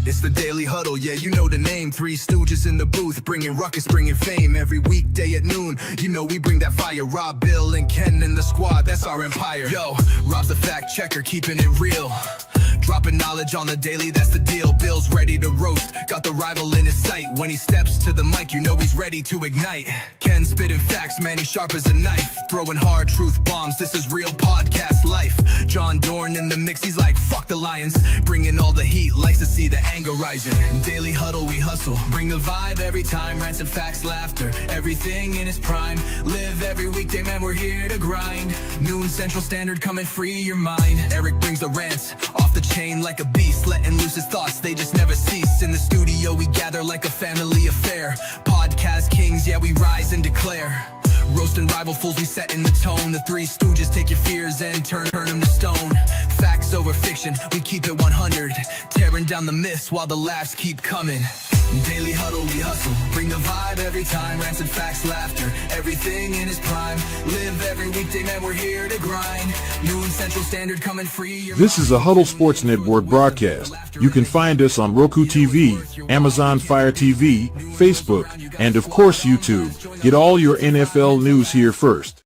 It's the Daily Huddle, yeah, you know the name. Three stooges in the booth, bringing ruckus, bringing fame. Every weekday at noon, you know we bring that fire. Rob, Bill, and Ken in the squad, that's our empire. Yo, Rob's the fact checker, keeping it real. Dropping knowledge on the daily, that's the deal. Bill's ready to roast, got the rival in his sight. When he steps to the mic, you know he's ready to ignite. Ken spitting facts, man, he's sharp as a knife. Throwing hard truth bombs, this is real podcast life. John Dorn in the mix, he's like, fuck the Lions. Bringing all the heat, likes to see the anger rising. Daily Huddle, we hustle, bring the vibe every time. Rants and facts, laughter, everything in its prime. Live every weekday, man, we're here to grind. Noon Central Standard, come and free your mind. Eric brings the rants, off the chain like a beast, letting loose his thoughts, they just never cease. In the studio we gather like a family affair. Podcast kings, yeah, we rise and declare. Roasting rival fools, we setting the tone. The Three Stooges take your fears and turn them to stone. Facts over fiction, we keep it 100. Tearing down the myths while the laughs keep coming. Daily Huddle, we hustle, bring the vibe every time. Rants and facts, laughter, everything in its prime. Live every weekday, man, we're here to grind. Noon Central Standard, coming free. This is a Huddle Sports Network broadcast. You can find us on Roku TV, Amazon Fire TV, Facebook, and of course YouTube. Get all your NFL news here first.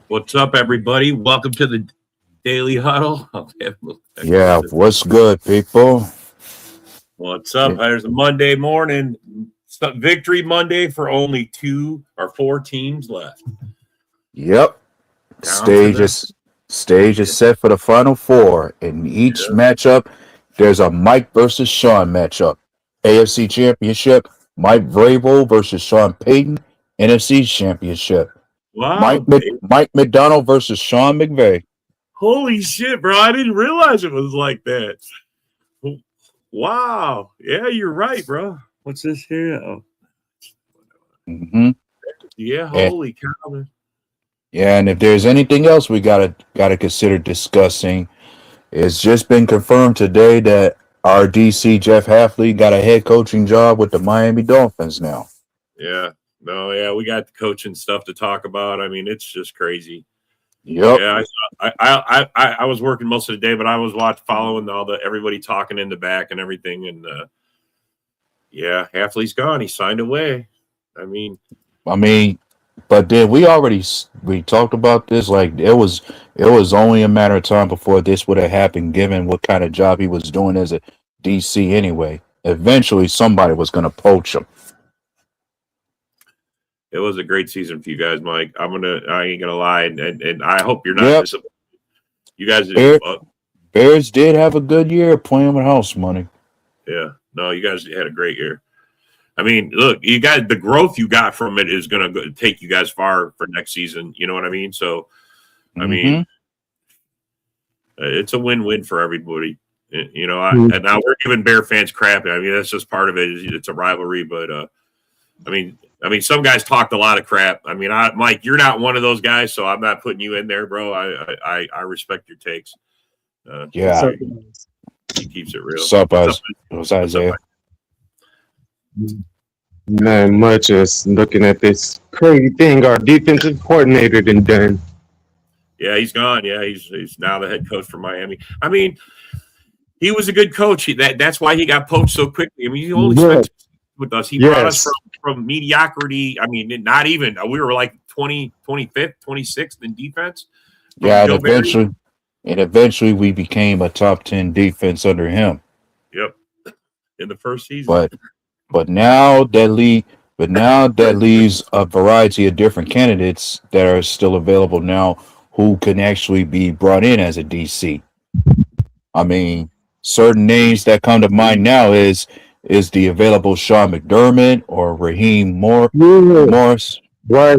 What's up, everybody? Welcome to the Daily Huddle. Yeah, what's good, people? What's up? There's a Monday morning. Victory Monday for only 2 or 4 teams left. Yep. Stage is set for the Final Four. In each matchup, there's a Mike versus Sean matchup. AFC Championship, Mike Vrabel versus Sean Payton, NFC Championship. Wow. Mike McDonald versus Sean McVay. Holy shit, bro. I didn't realize it was like that. Wow. Yeah, you're right, bro. What's this here? Oh. Mm-hmm. Yeah, holy cow, man. Yeah, and if there's anything else we gotta consider discussing, it's just been confirmed today that our DC Jeff Hafley got a head coaching job with the Miami Dolphins now. Yeah. No, yeah, we got the coaching stuff to talk about. I mean, it's just crazy. Yep. Yeah, I was working most of the day, but I was following everybody talking in the back and everything. And yeah, Hafley's gone. He signed away. I mean, but then we talked about this. Like it was only a matter of time before this would have happened, given what kind of job he was doing as a DC anyway. Eventually, somebody was going to poach him. It was a great season for you guys, Mike. I ain't gonna lie, and I hope you're not disappointed. You guys, Bears did have a good year playing with house money. Yeah, no, you guys had a great year. I mean, look, you guys, the growth you got from it is gonna take you guys far for next season. You know what I mean? So, I mean, it's a win-win for everybody. You know, and now we're giving Bear fans crap. I mean, that's just part of it. It's a rivalry, but I mean, some guys talked a lot of crap. I mean, Mike, you're not one of those guys, so I'm not putting you in there, bro. I respect your takes. Yeah, he keeps it real. What's Isaiah? Not much. As looking at this crazy thing our defensive coordinator done. Yeah, he's gone. Yeah, he's now the head coach for Miami. I mean, he was a good coach. That's why he got poached so quickly. I mean, he only spent with us. He brought us from mediocrity. I mean, not even. We were like 25th, 26th in defense. Yeah, and eventually we became a top 10 defense under him. Yep, in the first season. But now that leaves a variety of different candidates that are still available now who can actually be brought in as a DC. I mean, certain names that come to mind now is the available Sean McDermott or Raheem Morris. Right.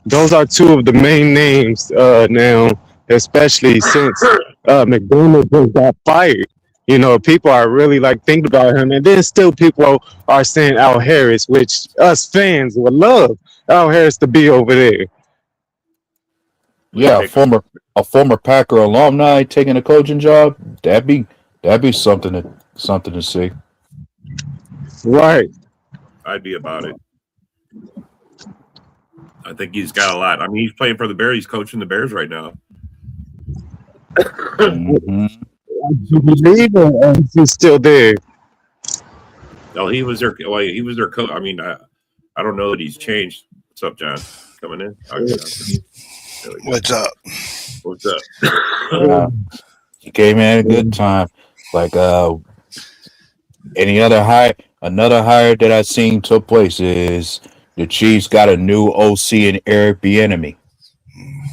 Those are two of the main names now, especially since McDermott just got fired. You know, people are really thinking about him, and then still people are saying Al Harris, which us fans would love Al Harris to be over there. Yeah, a former Packer alumni taking a coaching job, that'd be something to see. Right. I'd be about it. I think he's got a lot. I mean, he's playing for the Bears. He's coaching the Bears right now. Did he leave or is he still there? No, he was their coach. I mean, I don't know that he's changed. What's up, John? Coming in? There we go. What's up? What's up? He came in at a good time. Like another hire that I've seen took place is the Chiefs got a new OC in Eric Bieniemy.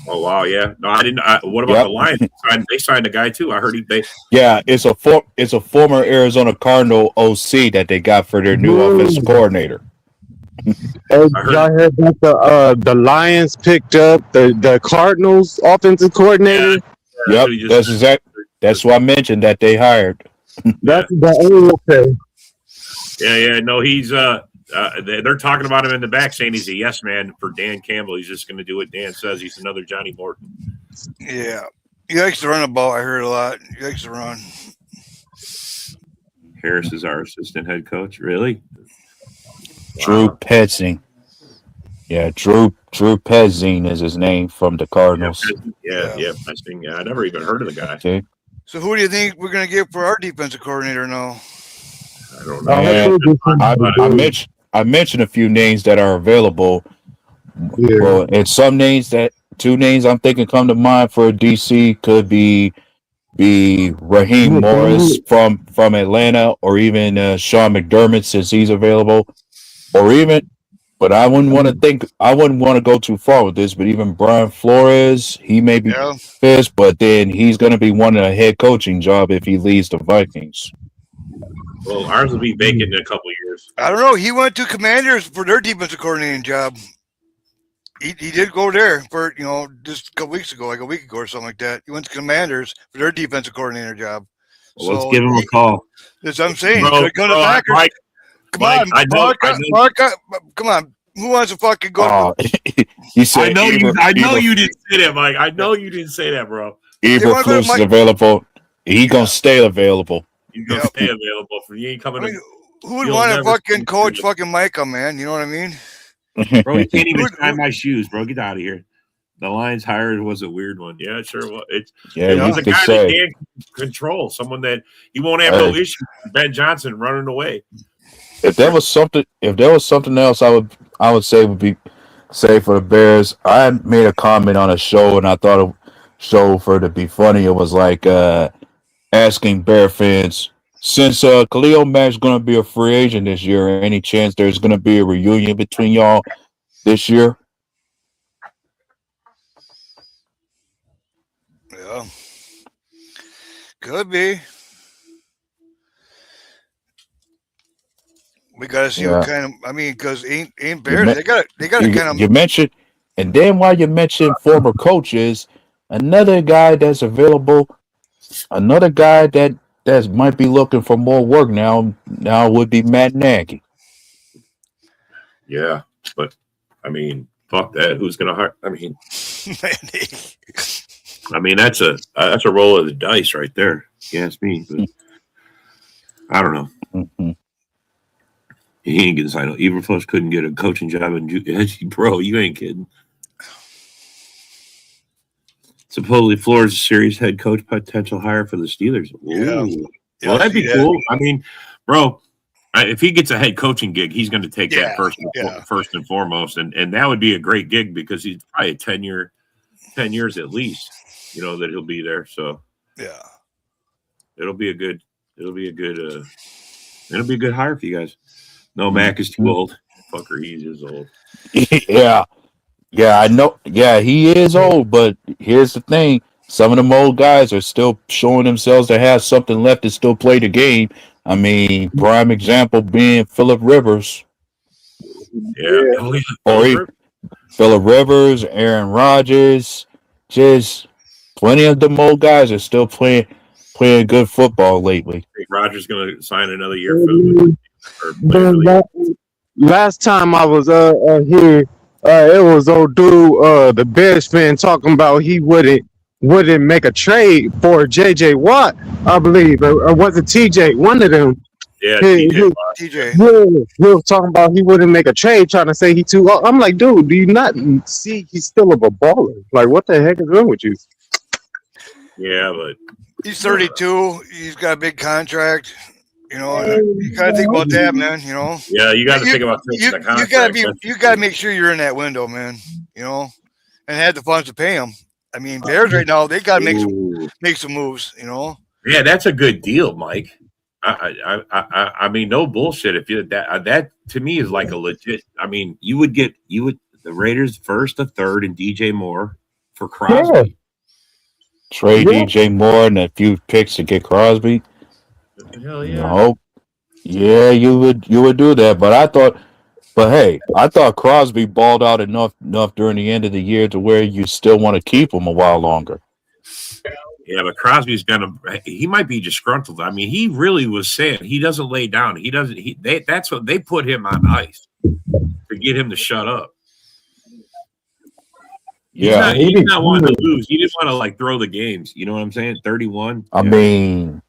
Oh wow, yeah. No, I didn't. What about the Lions? They signed a guy too. I heard it's a former Arizona Cardinal OC that they got for their new offensive coordinator. Hey, y'all heard that the Lions picked up the Cardinals offensive coordinator? Yeah, Yep, that's what I mentioned that they hired. That's the okay. Yeah. No, he's they're talking about him in the back, saying he's a yes man for Dan Campbell. He's just going to do what Dan says. He's another Johnny Morton. Yeah. He likes to run a ball. I heard a lot. He likes to run. Harris is our assistant head coach. Really? Drew Petzing. Yeah, Drew Petzing is his name from the Cardinals. Yeah. Petzing. Yeah, I never even heard of the guy. Okay. So who do you think we're going to get for our defensive coordinator now? I don't know. I mentioned a few names that are available. Yeah. Well, and two names I'm thinking come to mind for DC could be Raheem Morris from Atlanta, or even Sean McDermott since he's available, but I wouldn't want to go too far with this. But even Brian Flores, he may be pissed, but then he's going to be wanting a head coaching job if he leaves the Vikings. Well, ours will be vacant in a couple of years. I don't know. He went to Commanders for their defensive coordinating job. He did go there for, just a couple weeks ago, like a week ago or something like that. He went to Commanders for their defensive coordinator job. Well, let's give him a call. That's what I'm saying. Come on. Who wants to fucking go? He said, I know you didn't say that, Mike. I know you didn't say that, bro. Eberflus is available. He gonna stay available. He's gonna stay available. For you ain't coming. Who would want to fucking coach fucking Micah, man? You know what I mean? Bro, you can't even tie my shoes, bro. Get out of here. The Lions hired was a weird one. Yeah, it sure was. It was a guy that can't control. Someone that he won't have no issue with Ben Johnson running away. If there was something else I would say for the Bears, I made a comment on a show and I thought a show for it to be funny. It was like asking Bear fans, since Khalil Mack's going to be a free agent this year, any chance there's going to be a reunion between y'all this year? Yeah. Could be. We got to see what kind of, because ain't Bears, they got to kind of. You mentioned, and then while you mentioned former coaches, another guy that's available, another guy that might be looking for more work now would be Matt Nagy. Yeah, but fuck that. Who's gonna hire? That's a roll of the dice right there. You ask me, but I don't know. Mm-hmm. He ain't getting signed. Eberflus couldn't get a coaching job in bro. You ain't kidding. Supposedly, Flores is a serious head coach potential hire for the Steelers. Ooh. Yeah. Well, that'd be cool. Bro, if he gets a head coaching gig, he's going to take that first and foremost, and that would be a great gig because he's probably 10 years at least. That he'll be there. So yeah, it'll be a good hire for you guys. No, Mac is too old. Fucker, he's just old. Yeah, I know. Yeah, he is old, but here's the thing. Some of them old guys are still showing themselves to have something left to still play the game. Prime example being Phillip Rivers. Yeah. Or Phillip Rivers, Aaron Rodgers. Just plenty of them old guys are still playing good football lately. I think Rodgers going to sign another year for the last time I was here, it was old dude, the Bears fan, talking about he wouldn't make a trade for J.J. Watt, I believe, or was it T.J.? One of them. Yeah, TJ. Yeah, he was talking about he wouldn't make a trade, trying to say he too old. I'm like, dude, do you not see he's still a baller? Like, what the heck is wrong with you? Yeah, but he's 32. He's got a big contract. You know, you gotta think about that, man. You know. yeah, you got to think about taking the contract. You gotta make sure you're in that window, man. You know, and have the funds to pay him. I mean, Bears right now they gotta make some moves. You know. Yeah, that's a good deal, Mike. I mean, no bullshit. If you that to me is like a legit. I mean, you would the Raiders first, a third, and DJ Moore for Crosby. Trade DJ Moore and a few picks to get Crosby. Hell yeah. No. Yeah, you would do that, but I thought Crosby balled out enough during the end of the year to where you still want to keep him a while longer. Yeah, but Crosby's he might be disgruntled. I mean, he really was saying he doesn't lay down. That's what they put him on ice to get him to shut up. Yeah, he's not wanting to lose. He just want to like throw the games. You know what I'm saying? 31. I mean,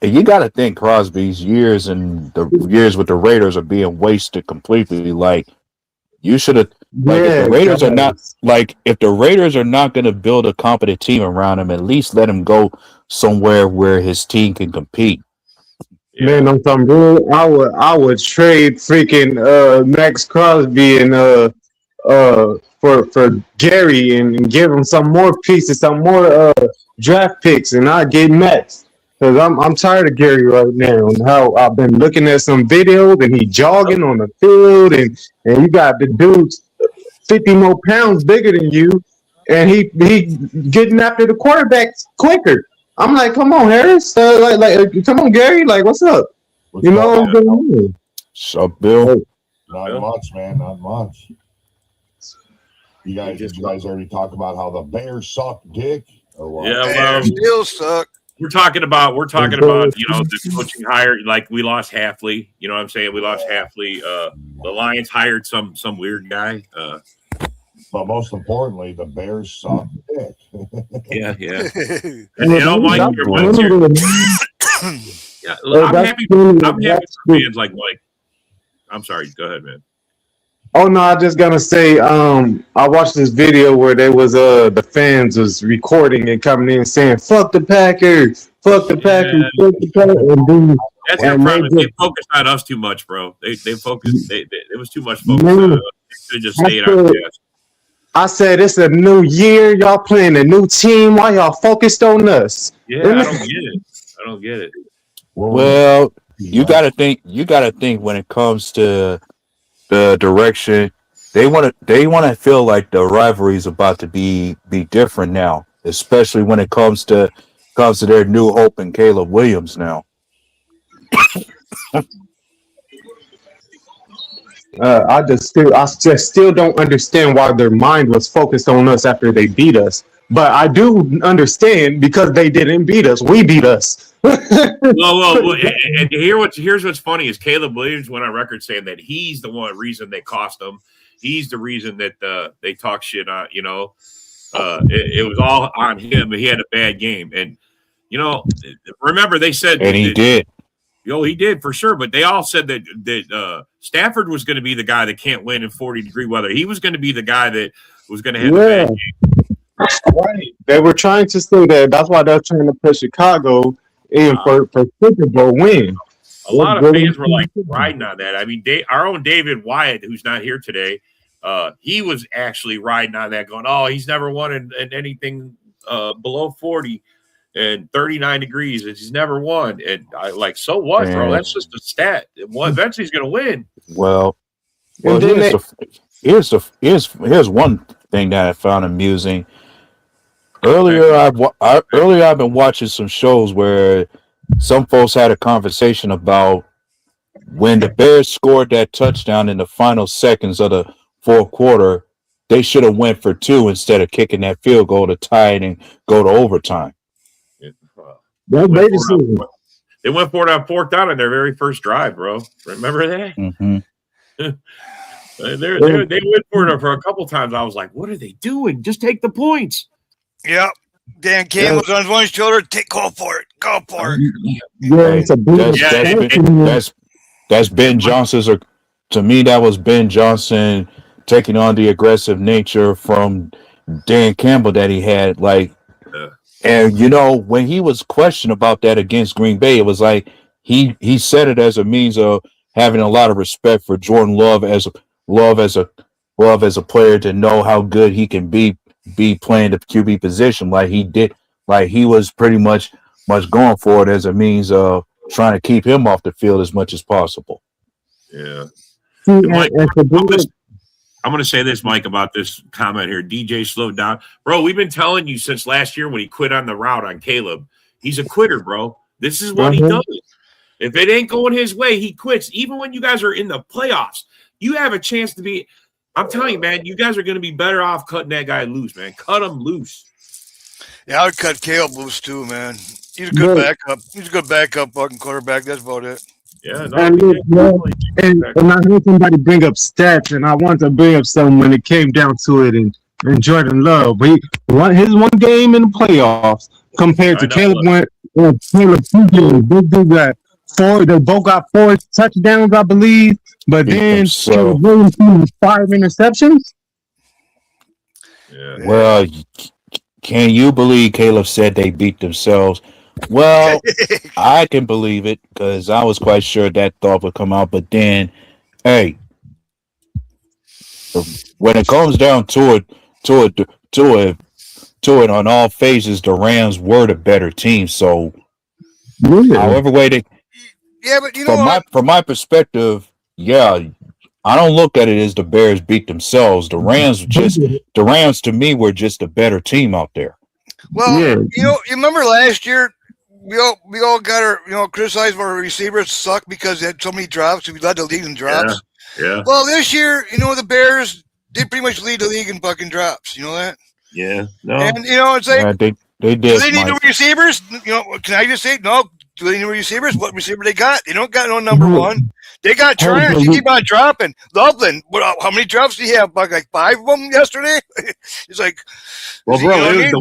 you got to think Crosby's years and the years with the Raiders are being wasted completely. Like you should have. Like if the Raiders are not if the Raiders are not going to build a competent team around him, at least let him go somewhere where his team can compete. Yeah. Man, on some real, I would trade freaking Max Crosby and for Gary and give him some more pieces, some more draft picks, and I'd get Max. Because I'm tired of Gary right now and how I've been looking at some videos and he jogging on the field and you got the dudes 50 more pounds bigger than you and he getting after the quarterback quicker. I'm like, come on, Harris. Come on, Gary. Like, what's up? What's you know what's going on? What's up, Bill? Not much, man. Not much. You guys already talked about how the Bears suck dick or what? Yeah, well, still suck. We're talking about the coaching hire. Like we lost Halfley. You know what I'm saying? We lost Halfley. The Lions hired some weird guy. But most importantly, the Bears suck dick. Yeah. And Mike, your Mike's here. Yeah, I'm happy for fans like Mike. I'm sorry. Go ahead, man. Oh no, I just gonna say, I watched this video where there was the fans was recording and coming in saying, "Fuck the Packers, fuck the Packers, fuck the Packers." And that's their problem. They focused on us too much, bro. They focused. It was too much focus. They should have just stayed out there. I said, "It's a new year. Y'all playing a new team. Why y'all focused on us?" Yeah, I don't get it. Well, you got to think. You got to think when it comes to the direction they want to feel like the rivalry is about to be different now, especially when it comes to their new hope and Caleb Williams now. I just still don't understand why their mind was focused on us after they beat us. But I do understand because they didn't beat us. We beat us. well, and here's what's funny is Caleb Williams went on record saying that he's the reason they cost them. He's the reason that they talk shit on. You know, it was all on him. He had a bad game, and remember they said, and he did. He did for sure. But they all said that Stafford was going to be the guy that can't win in 40-degree weather. He was going to be the guy that was going to have a bad game. Right. They were trying to say that. That's why they're trying to put Chicago in for Super Bowl win. A lot of fans were like riding on that. I mean, our own David Wyatt, who's not here today, he was actually riding on that, going, "Oh, he's never won in anything below 40 and 39 degrees. And he's never won." And I like, so what, bro? That's just a stat. Well, eventually he's going to win. Well, here's one thing that I found amusing. Earlier, I've been watching some shows where some folks had a conversation about when the Bears scored that touchdown in the final seconds of the fourth quarter, they should have went for 2 instead of kicking that field goal to tie it and go to overtime. They went for it on fourth down in their very first drive, bro. Remember that? Mm-hmm. They went for it for a couple times. I was like, what are they doing? Just take the points. Yep. Dan Campbell's on one shoulder. Go for it. Go for it. Yeah, that's Ben Johnson's. Or to me, that was Ben Johnson taking on the aggressive nature from Dan Campbell that he had. Like And when he was questioned about that against Green Bay, it was like he said it as a means of having a lot of respect for Jordan Love as a Love as a player to know how good he can be playing the QB position like he did, like he was pretty much going for it as a means of trying to keep him off the field as much as possible. Yeah. See, And Mike, and for I'm going to say this, Mike, about this comment here. DJ slowed down. Bro, we've been telling you since last year when he quit on the route on Caleb. He's a quitter, bro. This is what he does. If it ain't going his way, he quits. Even when you guys are in the playoffs, you have a chance to be – I'm telling you, man, you guys are going to be better off cutting that guy loose, man. Cut him loose. Yeah, I would cut Caleb loose too, man. He's a good backup. He's a good backup fucking quarterback. That's about it. Yeah, no, and I heard somebody bring up stats, and I wanted to bring up something when it came down to it, and Jordan Love. But his one game in the playoffs compared to Caleb Caleb 2 games. Big dude got 4. They both got 4 touchdowns, I believe. But then Caleb Williams threw 5 interceptions. Yeah. Well, can you believe Caleb said they beat themselves? Well, I can believe it because I was quite sure that thought would come out. But then, hey, when it comes down to it on all phases, the Rams were the better team. So, however way they, yeah, but you know from my perspective, yeah, I don't look at it as the Bears beat themselves. The Rams to me were just a better team out there. Well, you remember last year. We all got our criticized our receivers suck because they had so many drops. We led the league in drops. Yeah. Well, this year, the Bears did pretty much lead the league in fucking drops. You know that? Yeah. No. And it's like they did. Do they need new receivers? Can I just say no? Do they need new receivers? What receiver they got? They don't got no number one. They got trash. He keep on dropping. Loveland. How many drops did he have? Like 5 of them yesterday. He's like, well, bro, is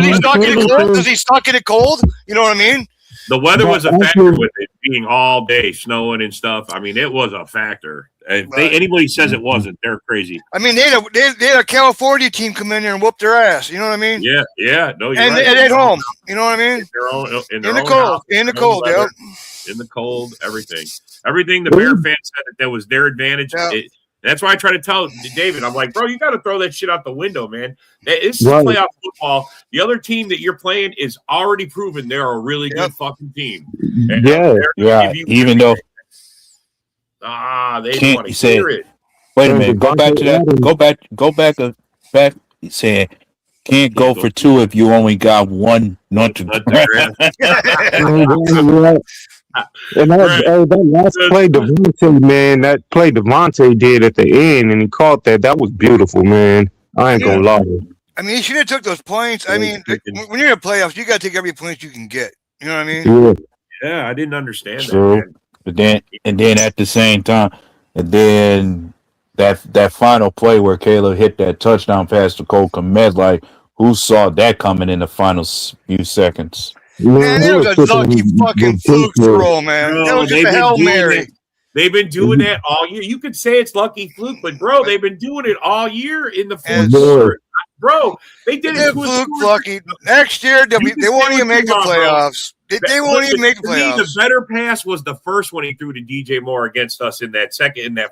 he stuck in it cold? Is he stuck in it cold? You know what I mean? The weather was a factor with it being all day snowing and stuff. I mean, it was a factor. If anybody says it wasn't, they're crazy. I mean, they had a California team come in there and whoop their ass. You know what I mean? Yeah. No, you're right. And at home. You know what I mean? In the cold. In the cold, yeah. In the cold, everything. Everything the Bear fans said that was their advantage. Yeah. That's why I try to tell David, I'm like, bro, you got to throw that shit out the window, man. This is playoff football. The other team that you're playing is already proven they're a really good fucking team. And yeah. Even though they don't want to hear it. Wait a minute. Go back to that. Go back. Saying can't go for 2 if you only got 1. Not to. And that last play Devontae, man, that play Devontae did at the end, and he caught that. That was beautiful, man. I ain't gonna lie. I mean, he should have took those points. I mean, when you're in the playoffs, you got to take every point you can get. You know what I mean? Yeah, I didn't understand that. But then at the same time, and then that final play where Caleb hit that touchdown pass to Cole Kmet, like who saw that coming in the final few seconds? Man, it was a lucky fucking fluke throw, man. That was just a Hail Mary. They've been doing that all year. You could say it's lucky fluke, but bro, they've been doing it all year in the fourth quarter. Bro, they did it fluke lucky. Next year they won't even make the playoffs. They won't even make the playoffs. The better pass was the first one he threw to DJ Moore against us in that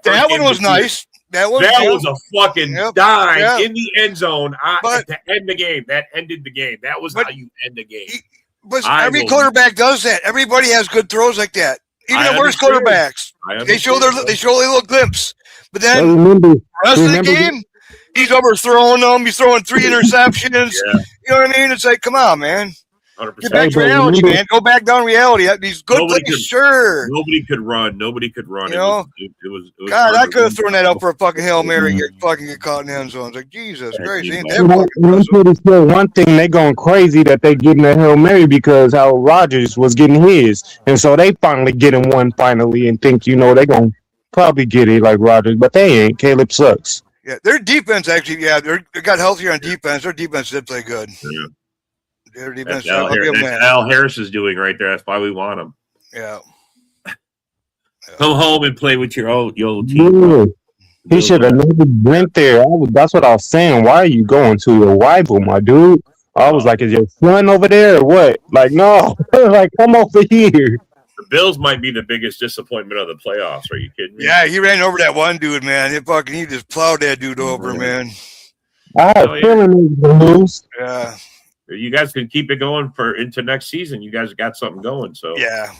first one was nice. That was a fucking dime in the end zone to end the game. That ended the game. That was how you end the game. But every quarterback does that. Everybody has good throws like that. Even the worst quarterbacks. They show their little glimpse. But then the rest of the game, he's overthrowing them. He's throwing 3 interceptions. You know what I mean? It's like, come on, man. 100%. Get back to reality, man. Go back down reality. These good plays, sure. Nobody could run. You know? It was God, I could have thrown that out for a fucking Hail Mary and get caught in the end zone. It's like, Jesus Christ. I'm pretty sure one thing they going crazy that they getting a Hail Mary because how Rodgers was getting his. And so they finally getting one finally and think, they going to probably get it like Rodgers. But they ain't. Caleb sucks. Yeah, their defense actually, they got healthier on defense. Their defense did play good. Yeah. That's Al Harris is doing right there. That's why we want him. Yeah. Come home and play with your old team. Yeah. He should have never went there. That's what I was saying. Why are you going to your rival, my dude? I was like, is your son over there or what? Like, no. Like, come over here. The Bills might be the biggest disappointment of the playoffs. Are you kidding me? Yeah, he ran over that one dude, man. He just plowed that dude over, man. I had a feeling he was going to lose. Yeah. You guys can keep it going into next season. You guys got something going. So yeah.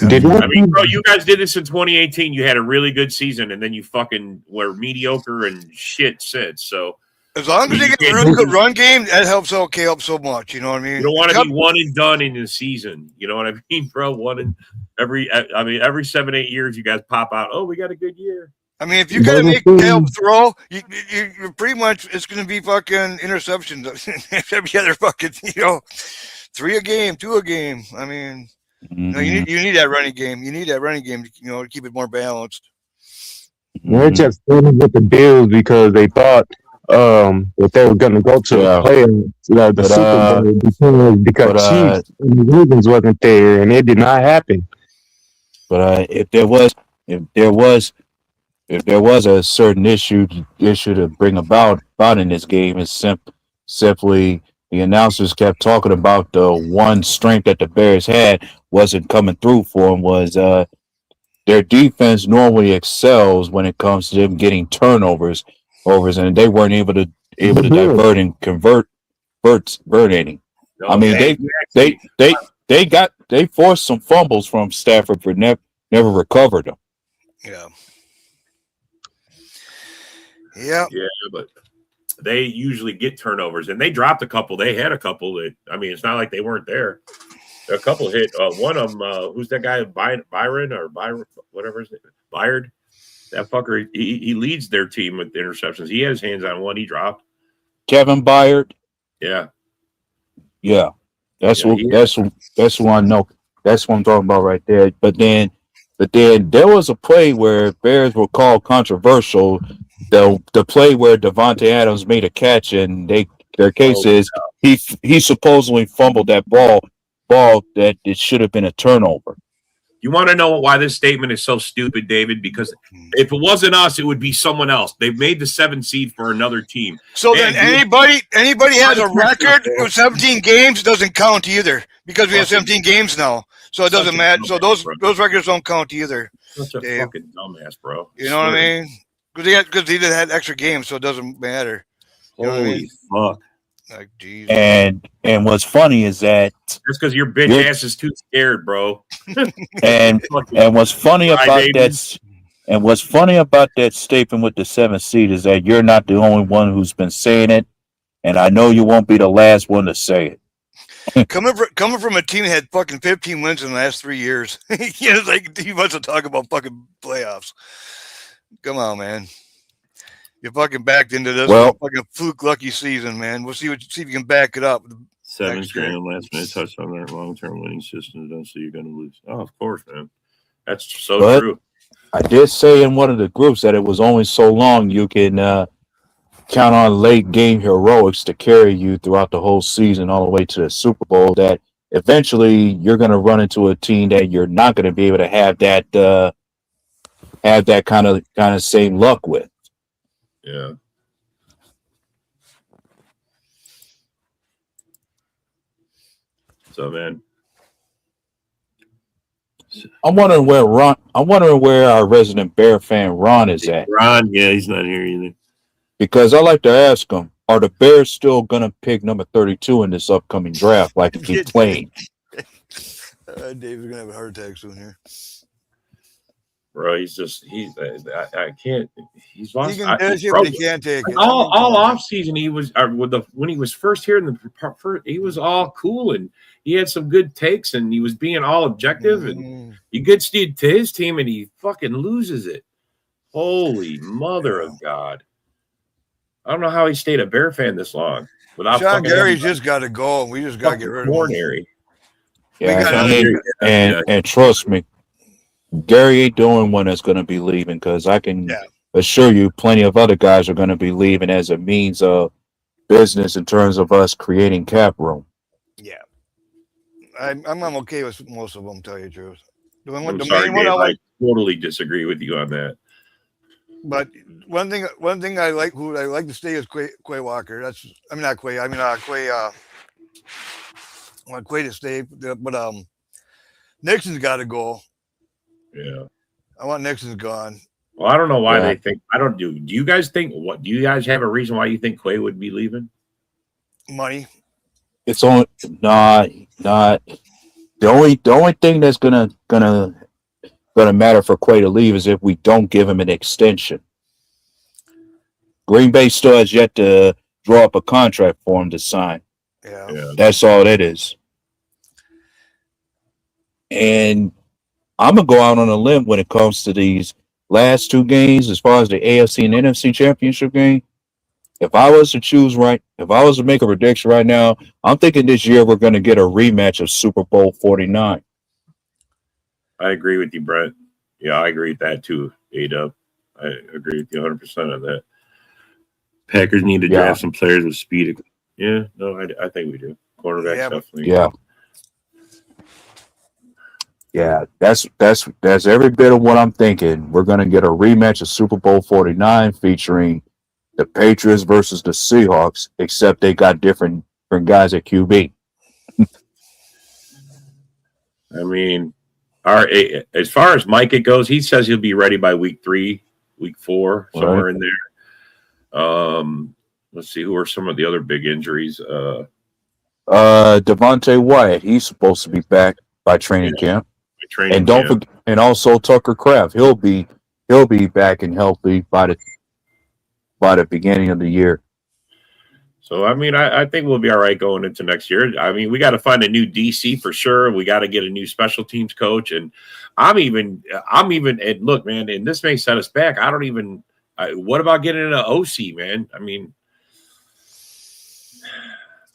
I mean, bro, you guys did this in 2018. You had a really good season, and then you fucking were mediocre and shit since. So as long as they get a really good run game, that helps help so much. You know what I mean? You don't want to be one and done in the season. You know what I mean, bro? Every 7-8 years, you guys pop out. Oh, we got a good year. I mean, if you gotta make Caleb throw, you're pretty much it's gonna be fucking interceptions every other fucking 3 a game, 2 a game. I mean, you need that running game. You need that running game to keep it more balanced. They're just fighting with the Bills because they thought that they were gonna go to the playoffs, the Super Bowl because Chiefs and the Ravens wasn't there, and it did not happen. But if there was a certain issue to bring about in this game, is simply the announcers kept talking about the one strength that the Bears had wasn't coming through for them was their defense normally excels when it comes to them getting turnovers, and they weren't able to divert and convert any. No, I mean, they forced some fumbles from Stafford, but never recovered them. Yeah. Yeah. Yeah, but they usually get turnovers, and they dropped a couple. They had a couple that, I mean, it's not like they weren't there. A couple hit. One of them, who's that guy, Byron, whatever his name is, Byard? That fucker, he leads their team with interceptions. He had his hands on one. He dropped. Kevin Byard. Yeah. Yeah. That's who I know. That's what I'm talking about right there. But then there was a play where Bears were called controversial. The play where Devontae Adams made a catch, and their case is he supposedly fumbled that ball that it should have been a turnover. You want to know why this statement is so stupid, David? Because if it wasn't us, it would be someone else. They've made the 7th seed for another team. So then anybody has a record of 17 games doesn't count either because we have 17 games now. So it doesn't matter. So those records don't count either. Such a fucking dumbass, bro. You know what I mean? Because they had extra games, so it doesn't matter. You know what I mean? Fuck. Like, geez. And what's funny is that just because your bitch ass is too scared, bro. and what's funny about that statement with the 7th seed is that you're not the only one who's been saying it, and I know you won't be the last one to say it. coming from a team that had fucking 15 wins in the last 3 years, like he wants to talk about fucking playoffs. Come on, man. You fucking backed into this fucking fluke lucky season, man. We'll see if you can back it up. 7 straight last minute touchdown, their long-term winning system. Don't see you're going to lose. Oh, of course, man. That's so true. I did say in one of the groups that it was only so long you can count on late game heroics to carry you throughout the whole season all the way to the Super Bowl, that eventually you're going to run into a team that you're not going to be able to have that kind of same luck with. Yeah. So, man, I'm wondering where our resident Bear fan Ron is at. Ron, yeah, he's not here either. Because I like to ask him, are the Bears still gonna pick number 32 in this upcoming draft like he played? Dave's gonna have a heart attack soon here. Bro, I can't. He's lost. He can't take it. All off season, he was when he was first here in the he was all cool and he had some good takes and he was being all objective and he gets to his team and he fucking loses it. Holy mother of God! I don't know how he stayed a Bear fan this long without. Sean Gary's just got to go. We just got to get rid of him. Yeah, and trust me, Gary ain't the only one that's going to be leaving, because I can assure you plenty of other guys are going to be leaving as a means of business in terms of us creating cap room. Yeah. I'm okay with most of them, tell you the truth. I'm sorry, Dave, I totally disagree with you on that. But one thing I like, who I like to stay is Quay Walker. Quay I want Quay to stay, but Nixon's got to go. Yeah. I want Nixon's gone. Well, I don't know why they think. I don't do. Do you guys think? What do you guys have a reason why you think Quay would be leaving? Money. It's only not the only thing that's gonna matter for Quay to leave is if we don't give him an extension. Green Bay still has yet to draw up a contract for him to sign. Yeah. That's all it is. And I'm going to go out on a limb when it comes to these last two games, as far as the AFC and NFC championship game. If I was to make a prediction right now, I'm thinking this year we're going to get a rematch of Super Bowl 49. I agree with you, Brett. Yeah, I agree with that too, A-Dub. I agree with you 100% on that. Packers need to draft some players with speed. Yeah, no, I think we do. Quarterbacks definitely. Yeah, that's every bit of what I'm thinking. We're going to get a rematch of Super Bowl 49 featuring the Patriots versus the Seahawks, except they got different guys at QB. I mean, as far as Micah goes, he says he'll be ready by week 3, week 4, somewhere in there. Let's see, who are some of the other big injuries? Devontae Wyatt, he's supposed to be back by training camp. And don't forget, and also Tucker Kraft, he'll be back and healthy by the beginning of the year. So I mean, I think we'll be all right going into next year. I mean, we got to find a new DC for sure. We got to get a new special teams coach, and I'm even. And look, man, and this may set us back. I don't even. What about getting an OC, man? I mean,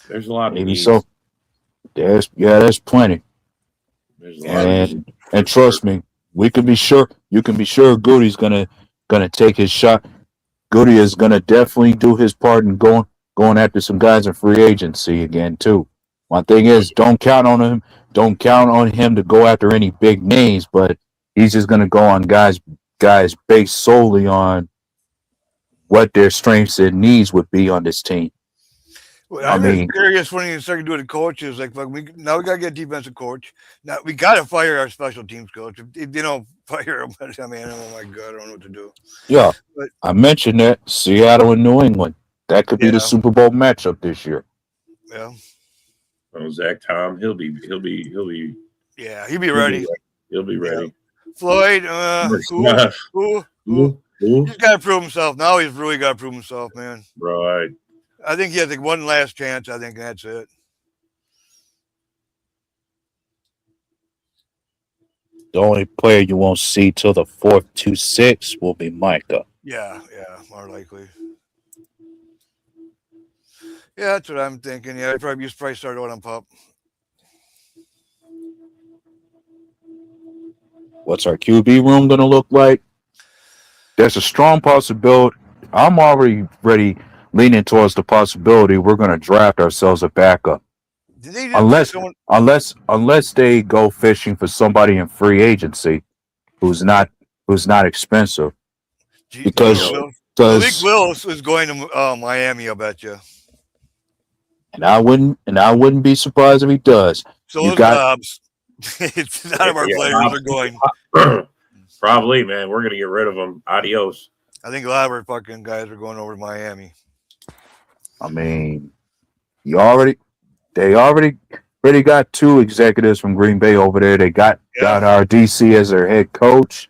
there's a lot of needs. So. There's plenty. And trust me, we can be sure. You can be sure Goody's gonna take his shot. Goody is gonna definitely do his part in going after some guys in free agency again too. One thing is, don't count on him. Don't count on him to go after any big names, but he's just gonna go on guys based solely on what their strengths and needs would be on this team. Well, I'm just curious when you start doing the coaches. Like, we got to get a defensive coach. Now we got to fire our special teams coach. If you don't fire him, I mean, oh my God, I don't know what to do. Yeah, but I mentioned that Seattle and New England. That could be the Super Bowl matchup this year. Yeah. Oh, Zach Tom, he'll be. Yeah, he'll be ready. He'll be ready. Yeah. Floyd, who? He's got to prove himself. Now he's really got to prove himself, man. Right. I think he has like one last chance. I think that's it. The only player you won't see till the 4th 2-6 will be Micah. Yeah, more likely. Yeah, that's what I'm thinking. Yeah, you probably start out on Pup. What's our QB room going to look like? There's a strong possibility. I'm already leaning towards the possibility we're going to draft ourselves a backup. Unless they go fishing for somebody in free agency who's not expensive. Because Malik Willis is going to Miami, I bet you. And I wouldn't be surprised if he does. So those jobs. None of our players are going. Probably, man. We're going to get rid of them. Adios. I think a lot of our fucking guys are going over to Miami. I mean, they already got 2 executives from Green Bay over there. They got our DC as their head coach.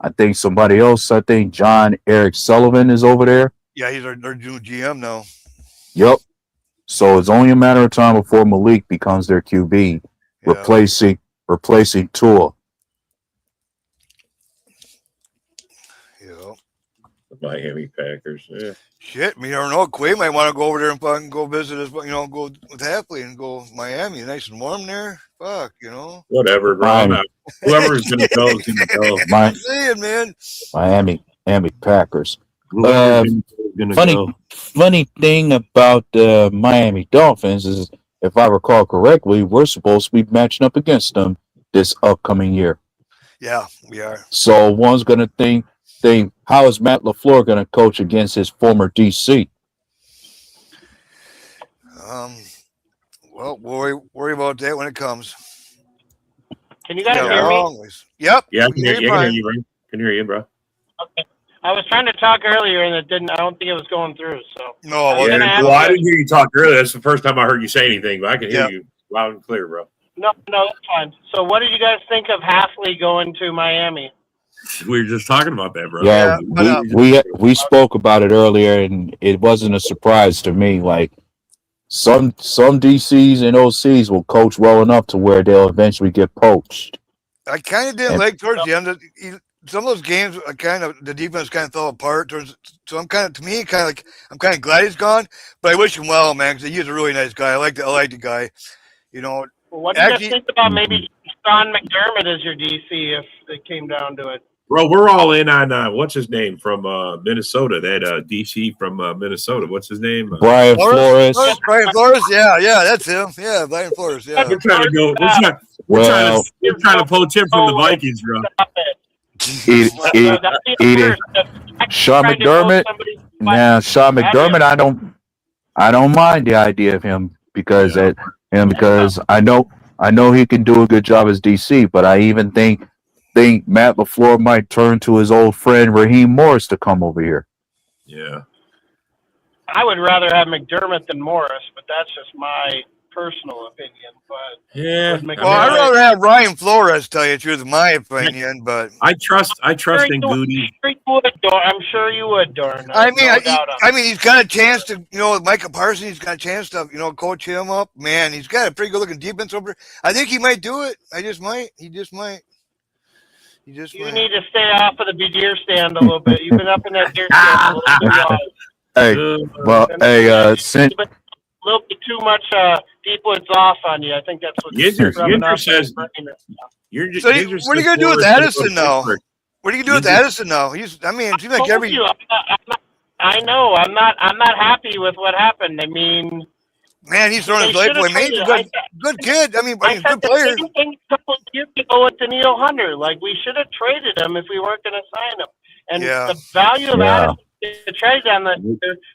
I think somebody else. I think John Eric Sullivan is over there. Yeah, he's our new GM now. Yep. So it's only a matter of time before Malik becomes their QB, replacing Tua. The Miami Packers. Yeah. Shit, you never know. Quay might want to go over there and fucking go visit us, go with Hapley and go Miami. Nice and warm there. Fuck, Whatever, bro. Whoever's going to go is going to go. I'm saying, man. Miami Packers. Funny thing about the Miami Dolphins is, if I recall correctly, we're supposed to be matching up against them this upcoming year. Yeah, we are. So one's going to think, how is Matt LaFleur going to coach against his former DC? Well, worry about about that when it comes. Can you guys hear me? Always. Yep. Yeah, I can hear you, bro. Can hear you, bro. Okay. I was trying to talk earlier and it didn't. I don't think it was going through. So no, I didn't hear you talk earlier. That's the first time I heard you say anything, but I can hear you loud and clear, bro. No, that's fine. So, what did you guys think of Halfley going to Miami? We were just talking about that, bro. Yeah, we spoke about it earlier, and it wasn't a surprise to me. Like some DCs and OCs will coach well enough to where they'll eventually get poached. I kind of didn't like towards the end. Some of those games, the defense kind of fell apart. So I'm kind of glad he's gone, but I wish him well, man, because he's a really nice guy. I like the guy. You know. What do you guys think about maybe Sean McDermott as your DC if it came down to it? Bro, we're all in on what's his name from Minnesota? That DC from Minnesota. What's his name? Brian Flores. Brian Flores. Yeah, that's him. Yeah, Brian Flores. Yeah. We're trying to go. We're trying to poach him from the Vikings, bro. Sean McDermott. Now, Sean McDermott, I don't mind the idea of him because I know he can do a good job as DC, but I even think Matt LaFleur might turn to his old friend Raheem Morris to come over here. Yeah. I would rather have McDermott than Morris, but that's just my personal opinion. But yeah, I'd rather have Ryan Flores, tell you the truth, in my opinion. But I trust in Goody. I'm sure you would, Dorn. I mean, he's got a chance to, with Micah Parsons, he's got a chance to, coach him up. Man, he's got a pretty good looking defense over. I think he might do it. He just might. You need to stay off of the deer stand a little bit. You've been up in that deer stand a little too long. Since a little bit too much Deepwood's off on you. I think that's what Yinter says. What are you gonna do with Addison now? What are you gonna do with Addison now? It seems like every. I know. I'm not happy with what happened. I mean, man, he's throwing his life away. Man, he's a good kid. I mean, good player. Same thing a couple of years ago with Daniil Hunter. Like, we should have traded him if we weren't going to sign him. And the value of Addison to trade down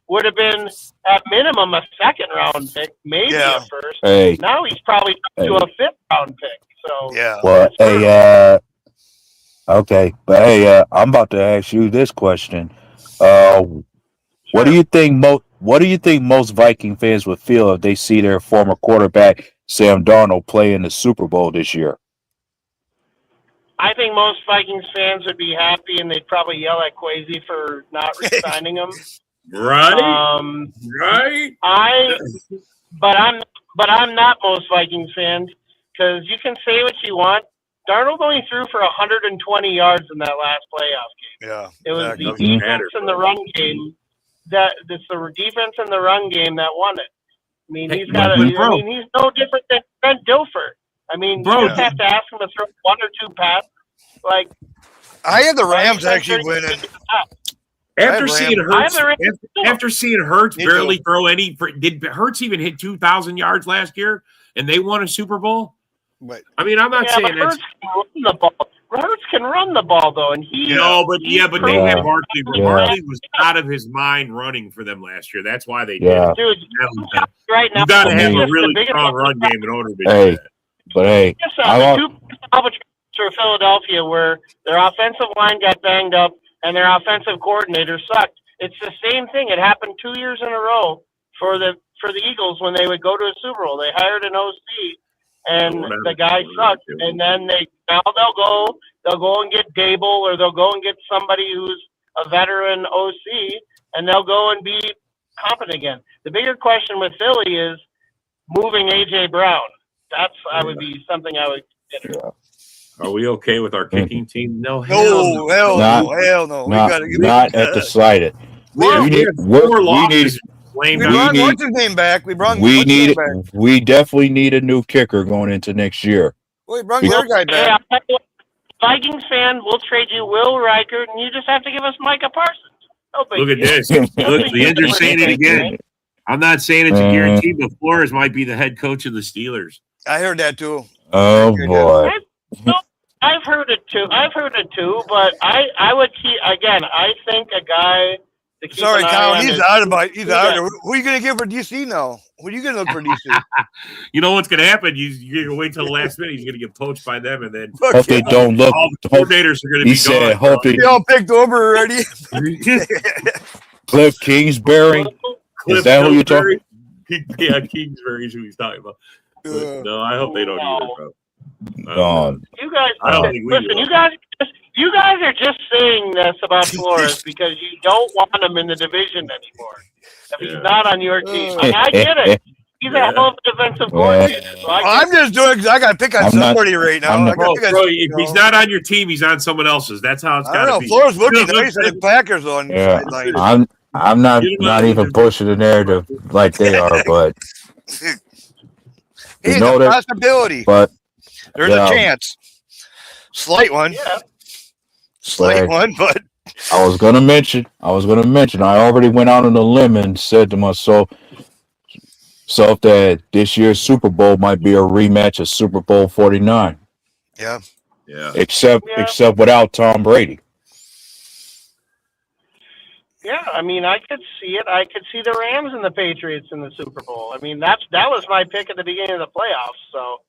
would have been at minimum a second round pick, maybe a first. Hey. Now he's probably to a fifth round pick. So well, okay, but I'm about to ask you this question. What do you think most Viking fans would feel if they see their former quarterback Sam Darnold play in the Super Bowl this year? I think most Vikings fans would be happy, and they'd probably yell at Kwesi for not re-signing him. Right. Right. But I'm not most Vikings fans, because you can say what you want. Darnold only threw for 120 yards in that last playoff game. Yeah, it was the defense in the run game it's the defense in the run game that won it. I mean, he's no different than Trent Dilfer. I mean, you just have to ask him to throw one or two passes. Like, I had the Rams actually winning. After seeing Hurts barely throw any, did Hurts even hit 2,000 yards last year and they won a Super Bowl? But, I mean, I'm not saying that's. Hurts can run the ball though, and he. No, but they had Barkley. Barkley was out of his mind running for them last year. That's why they did. Dude, right now you got to have a really strong run game in order to do that. But hey, the two for Philadelphia, where their offensive line got banged up and their offensive coordinator sucked. It's the same thing. It happened 2 years in a row for the Eagles when they would go to a Super Bowl. They hired an OC. And the guy sucked, and then they'll go and get Dable, or they'll go and get somebody who's a veteran OC, and they'll go and be competent again. The bigger question with Philly is moving AJ Brown. Would be something I would consider. Are we okay with our kicking team? No, hell no. Not at the slightest. We definitely need a new kicker going into next year. Well, we brought your guy back. Vikings fan, we'll trade you Will Reichert, and you just have to give us Micah Parsons. Look at this. Look, the Inder's saying it again. I'm not saying it's a guarantee, but Flores might be the head coach of the Steelers. I heard that too. Oh boy. I've heard it too, but I would keep again. I think a guy. Sorry, Colin. He's out. Who are you going to give for DC now? What are you going to look for DC? You know what's going to happen? You're going to wait till the last minute. He's going to get poached by them, and then hope they don't look. all the coordinators are going to He be said, gone. "Hope they all picked over already." Cliff Kingsbury. Is that who you're talking? Yeah, Kingsbury is who he's talking about. But, no, I hope they don't either, bro. You guys, I don't think we listen. will. You guys are just saying this about Flores because you don't want him in the division anymore. If he's not on your team, I get it. He's a hell of a defensive coordinator. So I'm just doing because I got to pick on somebody right now. Bro, if he's not on your team, he's on someone else's. That's how it's got to be. Flores would be nice on the Packers on. Yeah, I'm not even pushing the narrative like they are, but he's a possibility. But there's a chance, slight one, slight one. But I was gonna mention. I already went out on a limb and said to myself that this year's Super Bowl might be a rematch of Super Bowl 49. Yeah. Except without Tom Brady. Yeah, I mean, I could see it. I could see the Rams and the Patriots in the Super Bowl. I mean, that was my pick at the beginning of the playoffs. So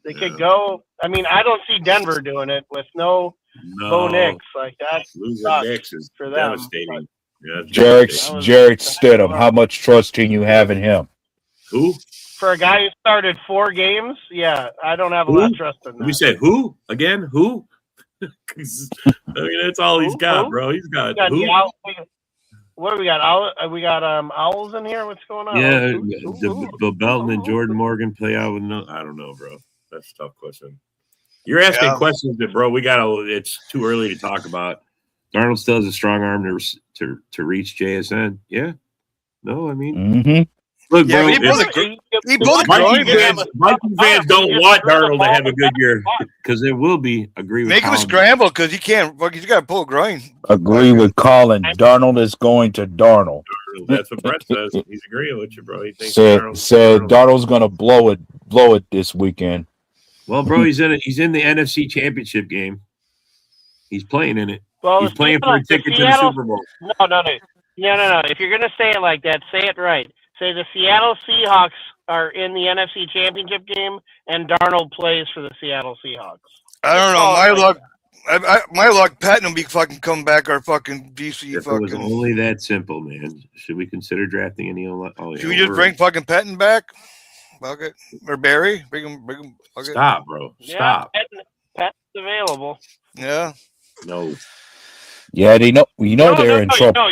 they could go. I mean, I don't see Denver doing it with no Bo Nix. Like that. Losing Nix is for them. devastating. Yeah, Jarek Stidham. How much trust can you have in him? Who? For a guy who started 4 games, yeah, I don't have a lot of trust in that. We said who again? Who? I mean, that's all he's got, bro. He's got who? What do we got? We got Owls in here. What's going on? Yeah, the Belton and Jordan Morgan play out with no. I don't know, bro. That's a tough question. You're asking questions that, bro. It's too early to talk about. Darnold still has a strong arm to reach JSN. Yeah. No, I mean, look, bro. Viking fans don't want Darnold to have a good year because there will be. Agree with make him scramble because he can't. He's got to pull a groin. Agree with Colin. Darnold is going to Darnold. That's what Brett says. He's agreeing with you, bro. He thinks said Darnold's going to blow it this weekend. Well, bro, he's in the NFC Championship game. He's playing in it. Well, he's playing for a ticket to the Super Bowl. No. If you're gonna say it like that, say it right. Say the Seattle Seahawks are in the NFC Championship game, and Darnold plays for the Seattle Seahawks. I don't know. My luck, Patton will be fucking come back our fucking DC. If it was only that simple, man. Should we consider drafting any? Should we just bring fucking Patton back? Bucket or Barry? Bring him. Bucket. Stop, bro. Stop. Yeah, Patton's available. Yeah. No. Yeah, they're in trouble.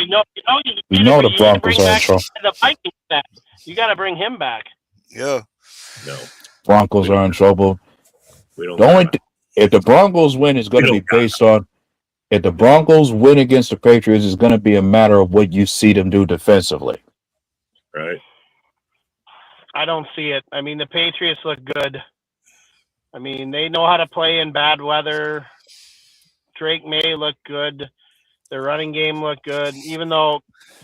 We know the Broncos are in trouble. The Vikings back. You got to bring him back. Yeah. No. Broncos are in trouble. If the Broncos win, it's going to be based on. If the Broncos win against the Patriots, it's going to be a matter of what you see them do defensively. Right. I don't see it. I mean, the Patriots look good. I mean, they know how to play in bad weather. Drake May looked good. Their running game looked good, even though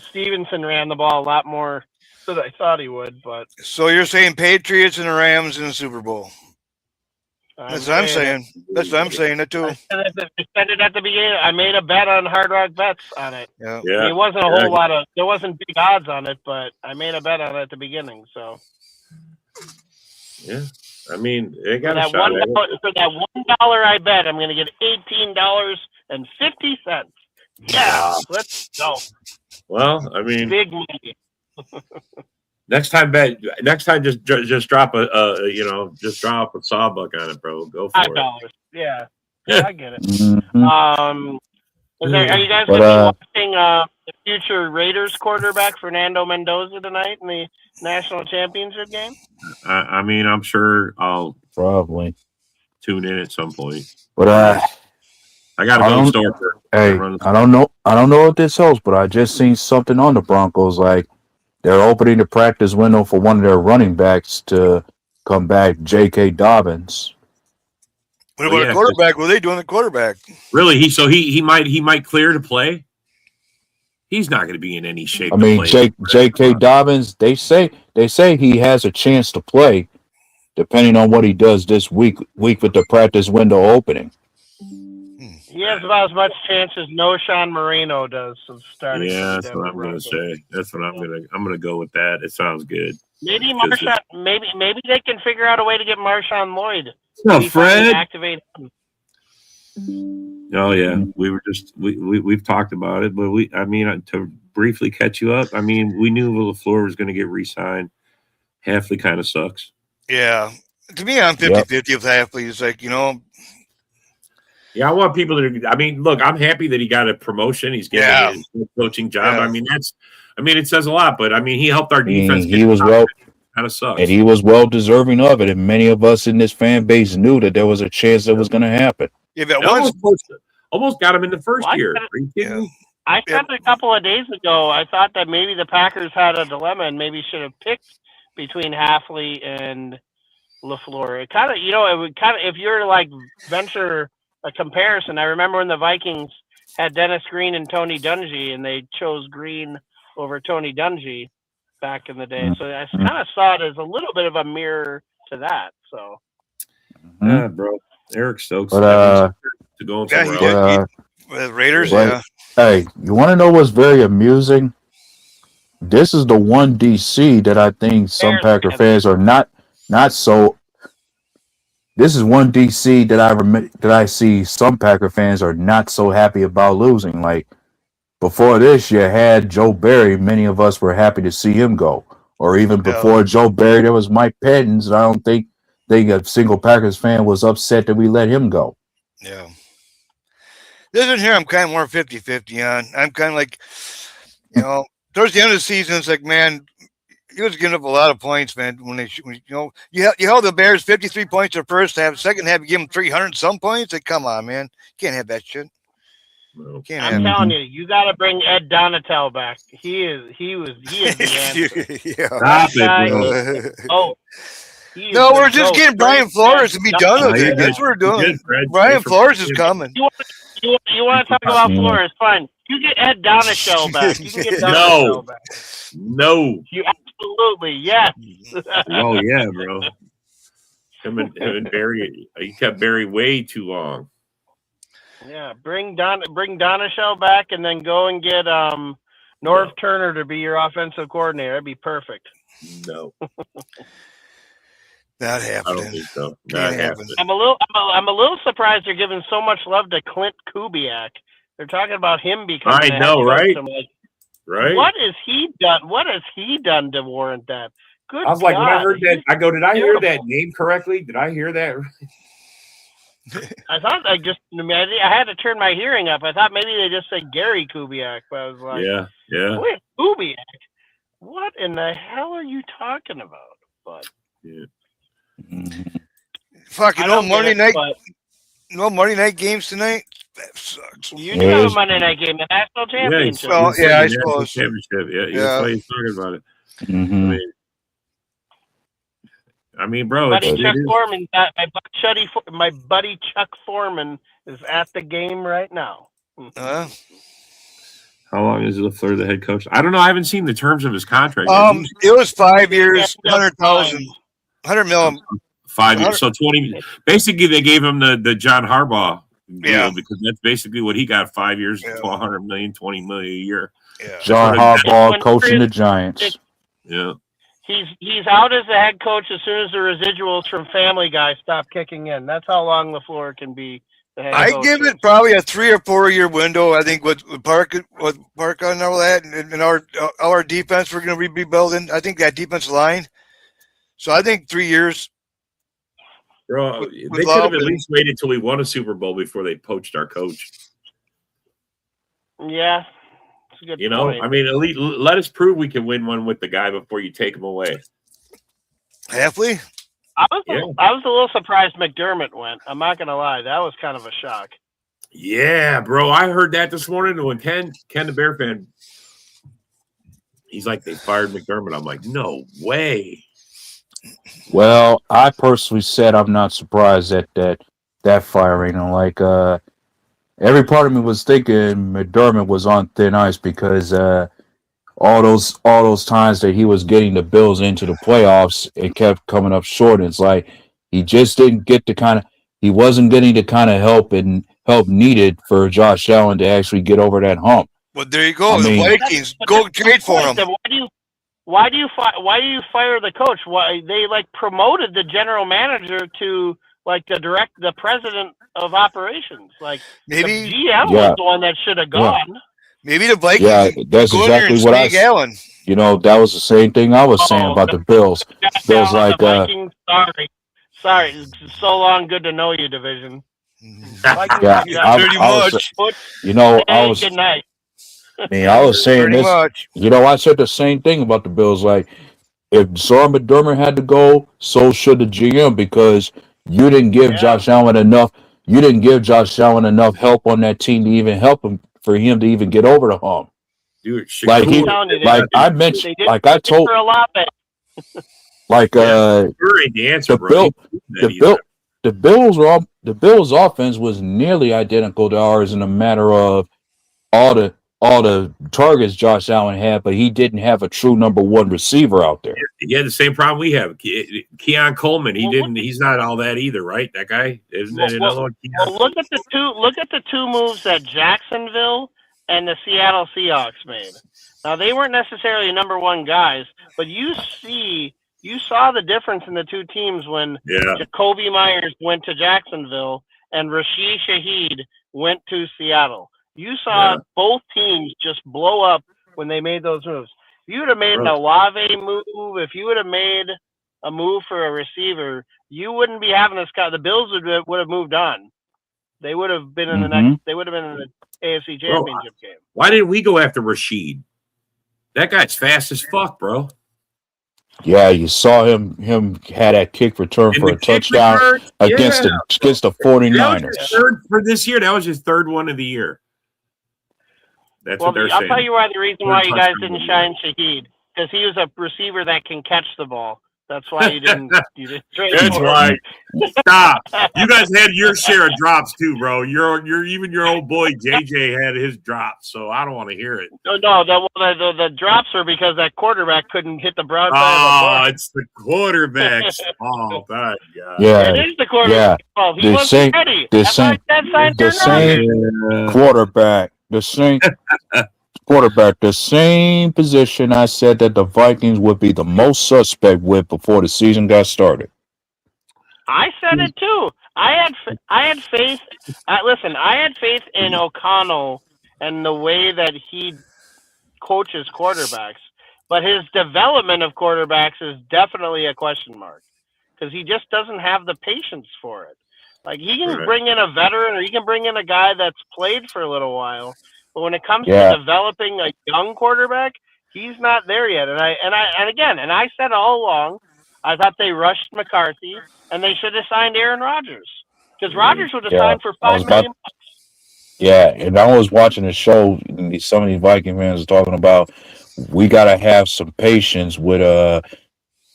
Stevenson ran the ball a lot more than I thought he would. But so you're saying Patriots and the Rams in the Super Bowl? That's what I'm saying. That's what I'm saying. That too. I said it at the beginning. I made a bet on Hard Rock Bets on it. Yeah. I mean, it wasn't a whole lot of. There wasn't big odds on it, but I made a bet on it at the beginning. So. Yeah. I mean, they got for that $1 I bet, I'm going to get $18.50. Yeah, let's go. Well, I mean, big money. Next time, just drop just drop a sawbuck on it, bro. Go for $5. Yeah, I get it. Mm-hmm. Are you guys going to be watching the future Raiders quarterback Fernando Mendoza tonight in the national championship game? I mean, I'm sure I'll probably tune in at some point. But I got to go start. Hey, I don't know if this helps, but I just seen something on the Broncos. Like they're opening the practice window for one of their running backs to come back, J.K. Dobbins. What about a quarterback? What are they doing the quarterback? Really? He might clear to play. He's not going to be in any shape. I mean, J.K. Dobbins. They say he has a chance to play, depending on what he does this week with the practice window opening. He has about as much chance as Sean Moreno does of starting. Yeah, that's what I'm going to say. I'm going to go with that. It sounds good. Maybe Marshawn. Maybe they can figure out a way to get Marshawn Lloyd. No, Fred. Activate him. Oh yeah, we've talked about it, but to briefly catch you up, we knew LaFleur was going to get re-signed. Hafley kind of sucks. Yeah, to me, I'm 50-50 with Hafley. It's like, Yeah, I want people to. Look, I'm happy that he got a promotion. He's getting a coaching job. Yeah. It says a lot, but he helped our defense. He was kind of sucks, and he was well deserving of it. And many of us in this fan base knew that there was a chance that was going to happen. Yeah, but almost got him in the first year. Are you kidding me? I said a couple of days ago, I thought that maybe the Packers had a dilemma and maybe should have picked between Hafley and LaFleur. It kind of, if you're like venture a comparison, I remember when the Vikings had Dennis Green and Tony Dungy, and they chose Green over Tony Dungy back in the day. So I kind of saw it as a little bit of a mirror to that. So, yeah, bro, Eric Stokes but, to go somewhere else. Raiders, Hey, you want to know what's very amusing? This is the one DC that I think some Packer fans are not so. This is one DC that I see some Packer fans are not so happy about losing. Like before this, you had Joe Barry. Many of us were happy to see him go. Or even before Joe Barry, there was Mike Pettins. I don't think a single Packers fan was upset that we let him go. Yeah. This one here, I'm kind of more 50-50 on. I'm kind of like, towards the end of the season, it's like, man, he was giving up a lot of points, man. You held the Bears 53 points the first half. Second half, you give them 300 some points. Like, come on, man, can't have that shit. I'm telling you, you got to bring Ed Donatel back. He is the answer. No, we're just getting Brian Flores to be done with it. That's what we're doing. Brian Flores is coming. You want to talk about Flores? Fine. You get Ed Donashell back. You can get Donashell back. No. You absolutely, yes. Oh, yeah, bro. Him and Barry, he kept Barry way too long. Yeah, bring Donashell back and then go and get Norv Turner to be your offensive coordinator. That'd be perfect. No. Not happening. I don't think so. Not happening. I'm a little surprised they're giving so much love to Clint Kubiak. They're talking about him becoming. I know, right? Right. What has he done? What has he done to warrant that? Good. I was like, when I heard that, I go, did I hear that name correctly? Did I hear that? I thought I had to turn my hearing up. I thought maybe they just said Gary Kubiak, but I was like, yeah. Wait, Kubiak? What in the hell are you talking about? But fucking no Monday night games tonight. That sucks. You do have a Monday night game, the national championship. I suppose. Championship. Yeah. That's why he's talking about it. Mm-hmm. Bro, my buddy Chuck Foreman is at the game right now. How long is LaFleur the head coach? I don't know. I haven't seen the terms of his contract. It was 5 years, 100,000, 100 million. 5 years, so 20. Basically, they gave him the John Harbaugh deal because that's basically what he got. 5 years, $100 million, $20 million a year. Yeah. John Harbaugh coaching the Giants. Yeah. He's out as the head coach as soon as the residuals from Family Guy stop kicking in. That's how long LaFleur can be the head coach. I give it probably a 3 or 4 year window. I think with Parker and all that, and our defense we're going to be building. I think that defense line. So I think 3 years. Bro, they could have at least waited till we won a Super Bowl before they poached our coach. Yeah. Point. At least let us prove we can win one with the guy before you take him away. Halfway? I was a little surprised McDermott went. I'm not going to lie. That was kind of a shock. Yeah, bro. I heard that this morning when Ken the Bear fan, he's like, they fired McDermott. I'm like, no way. Well, I personally said I'm not surprised at that firing. Every part of me was thinking McDermott was on thin ice because all those times that he was getting the Bills into the playoffs, it kept coming up short. And it's like he just didn't get he wasn't getting the kind of help needed for Josh Allen to actually get over that hump. Well, there you go. The Vikings go trade for him. why do you fire the coach? Why they like promoted the general manager to like the president of operations? Like maybe the GM was the one that should have gone. Maybe the Vikings. Yeah, that's go in there exactly and what I. snag Allen. You know, that was the same thing I was saying about the Bills. Bills like the Vikings. Sorry, it's so long. Good to know you, division. Yeah, pretty much. You know, I was. Good night. I mean, I was saying Pretty this. much. You know, I said the same thing about the Bills. Like, if Zora McDermott had to go, so should the GM, because you didn't give Josh Allen enough. You didn't give Josh Allen enough help on that team to even help him for him to even get over the hump. Dude, like he, like I mentioned, like I told, like the Bills offense was nearly identical to ours in a matter of all the targets Josh Allen had, but he didn't have a true number one receiver out there. He had the same problem we have. Keon Coleman, he's not all that either, right? That guy isn't that another one? Look at the two moves that Jacksonville and the Seattle Seahawks made. Now they weren't necessarily number one guys, but you saw the difference in the two teams when Jacoby Myers went to Jacksonville and Rashid Shaheed went to Seattle. You saw both teams just blow up when they made those moves. If you would have made an Olave move, if you would have made a move for a receiver, you wouldn't be having this guy. The Bills would have moved on. They would have been in the next. They would have been in the AFC Championship game. Why didn't we go after Rashid? That guy's fast as fuck, bro. Yeah, you saw him had that kick return for a touchdown against the 49ers. That was third for this year. That was his third one of the year. That's what they're saying. I'll tell you why. The reason why you guys didn't shine Shaheed, because he was a receiver that can catch the ball. That's why you didn't. That's right. Stop. You guys had your share of drops too, bro. Even your old boy JJ had his drops, so I don't want to hear it. No, the drops are because that quarterback couldn't hit the broad side of the ball. It's the quarterback's fault. God. Yeah, it is the quarterback's fault. He wasn't ready. The same quarterback. The same. Quarterback, the same position I said that the Vikings would be the most suspect with before the season got started. I said it too. I had faith. I had faith in O'Connell and the way that he coaches quarterbacks, but his development of quarterbacks is definitely a question mark because he just doesn't have the patience for it. Like he can bring in a veteran or he can bring in a guy that's played for a little while. But when it comes to developing a young quarterback, he's not there yet. And I said all along, I thought they rushed McCarthy and they should have signed Aaron Rodgers because Rodgers would have signed for $5 million. Yeah, and I was watching the show. Some of these Viking fans are talking about we got to have some patience with